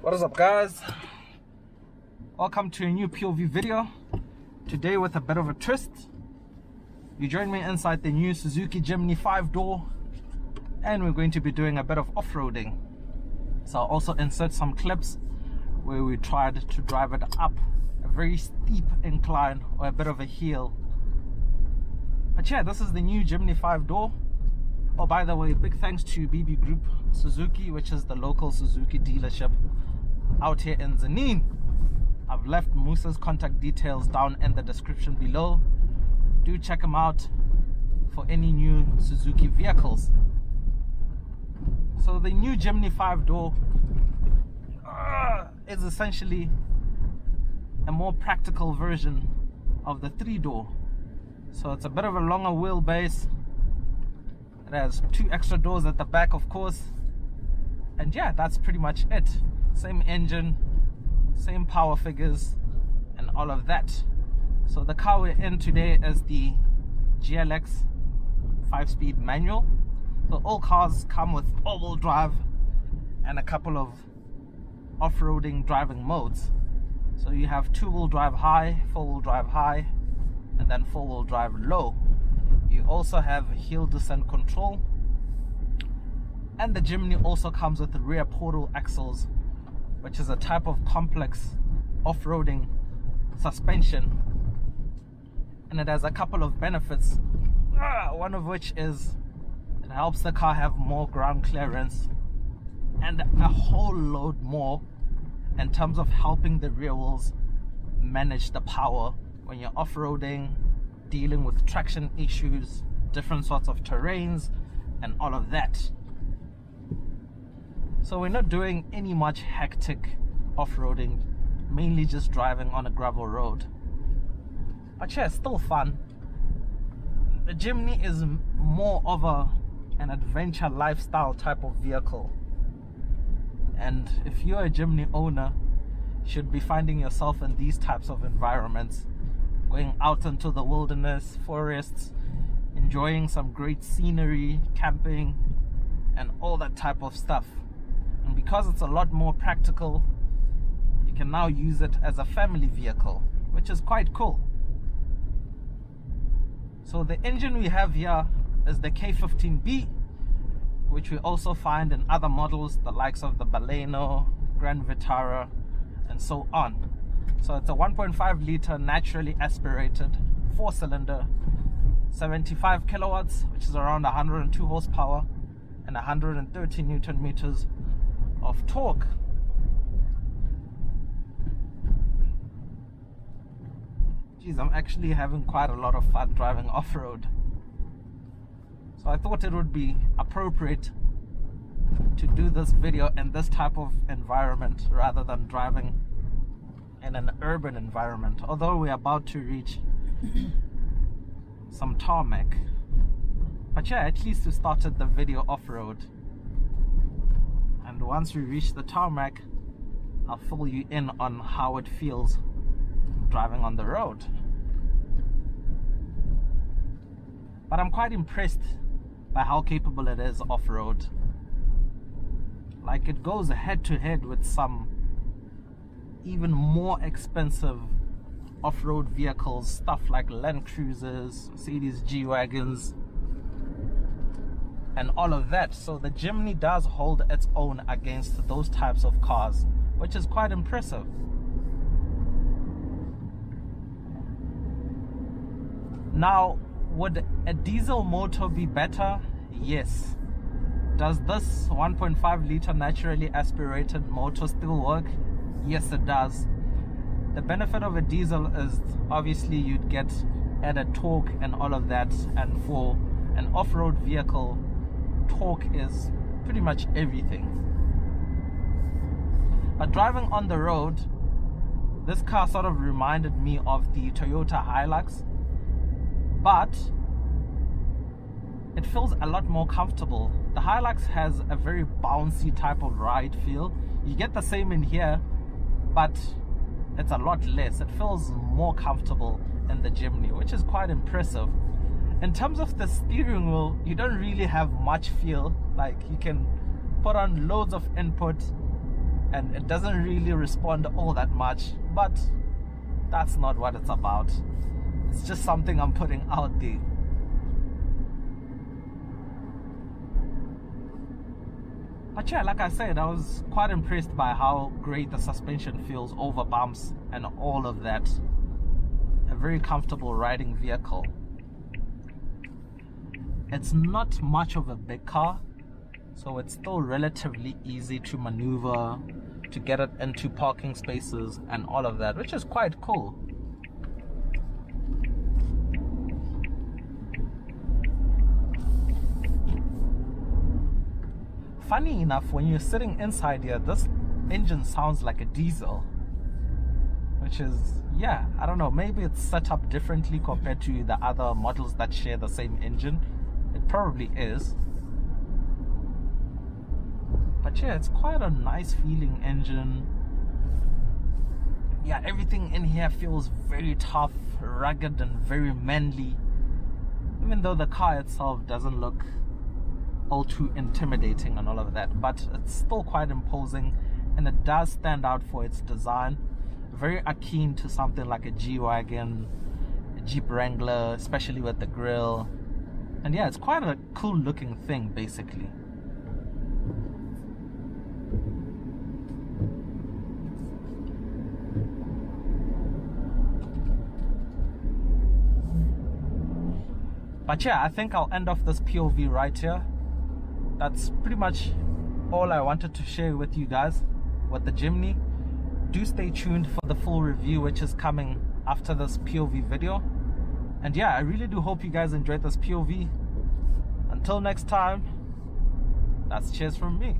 What is up, guys? Welcome to a new POV video. Today with a bit of a twist. You join me inside the new Suzuki Jimny 5-door, and we're going to be doing a bit of off-roading. So I'll also insert some clips where we tried to drive it up a very steep incline or a bit of a hill. But yeah, this is the new Jimny 5-door. Oh, by the way, big thanks to BB Group Suzuki, which is the local Suzuki dealership out here in Jimny. I've left Musa's contact details down in the description below. Do check him out for any new Suzuki vehicles. So the new Jimny 5-door is essentially a more practical version of the 3-door. So it's a bit of a longer wheelbase. It has 2 extra doors at the back, of course, and yeah, that's pretty much it. Same engine, same power figures, and all of that. So the car we're in today is the GLX 5-speed manual. So all cars come with all-wheel drive and a couple of off-roading driving modes. So you have 2-wheel drive high, 4-wheel drive high, and then 4-wheel drive low. You also have hill descent control, and the Jimny also comes with rear portal axles, which is a type of complex off-roading suspension, and it has a couple of benefits, one of which is it helps the car have more ground clearance and a whole load more in terms of helping the rear wheels manage the power when you're off-roading, dealing with traction issues, different sorts of terrains, and all of that. So we're not doing any much hectic off-roading, mainly just driving on a gravel road. But yeah, it's still fun. The Jimny is more of an adventure lifestyle type of vehicle, and if you're a Jimny owner, you should be finding yourself in these types of environments, going out into the wilderness, forests, enjoying some great scenery, camping, and all that type of stuff. And because it's a lot more practical, you can now use it as a family vehicle, which is quite cool. So the engine we have here is the K15B, which we also find in other models, the likes of the Baleno, Grand Vitara, and so on. So it's a 1.5 liter naturally aspirated 4-cylinder, 75 kilowatts, which is around 102 horsepower and 130 newton meters of torque. Geez, I'm actually having quite a lot of fun driving off-road. So I thought it would be appropriate to do this video in this type of environment rather than driving in an urban environment, although we're about to reach some tarmac. But yeah, at least we started the video off-road, and once we reach the tarmac, I'll fill you in on how it feels driving on the road. But I'm quite impressed by how capable it is off-road. Like, it goes head to head with some even more expensive off-road vehicles, stuff like Land Cruisers, Mercedes G-Wagons, and all of that. So the Jimny does hold its own against those types of cars, which is quite impressive. Now, would a diesel motor be better? Yes. Does this 1.5 liter naturally aspirated motor still work? Yes, it does. The benefit of a diesel is obviously you'd get added torque and all of that, and for an off-road vehicle, torque is pretty much everything. But driving on the road, this car sort of reminded me of the Toyota Hilux, but it feels a lot more comfortable. The Hilux has a very bouncy type of ride feel. You get the same in here, but it's a lot less. It feels more comfortable in the Jimny, which is quite impressive. In terms of the steering wheel, you don't really have much feel. Like, you can put on loads of input and it doesn't really respond all that much, but that's not what it's about. It's just something I'm putting out there. But yeah, like I said, I was quite impressed by how great the suspension feels over bumps and all of that. A very comfortable riding vehicle. It's not much of a big car, so it's still relatively easy to maneuver, to get it into parking spaces and all of that, which is quite cool. Funny enough, when you're sitting inside here, this engine sounds like a diesel, which is, yeah, I don't know, maybe it's set up differently compared to the other models that share the same engine. It probably is. But yeah, it's quite a nice feeling engine. Yeah, everything in here feels very tough, rugged and very manly, even though the car itself doesn't look all too intimidating and all of that, but it's still quite imposing, and it does stand out for its design. Very akin to something like a G-Wagon, a Jeep Wrangler, especially with the grille. And yeah, it's quite a cool looking thing basically. But yeah, I think I'll end off this POV right here. That's pretty much all I wanted to share with you guys with the Jimny. Do stay tuned for the full review, which is coming after this POV video. And yeah, I really do hope you guys enjoyed this POV. Until next time, that's cheers from me.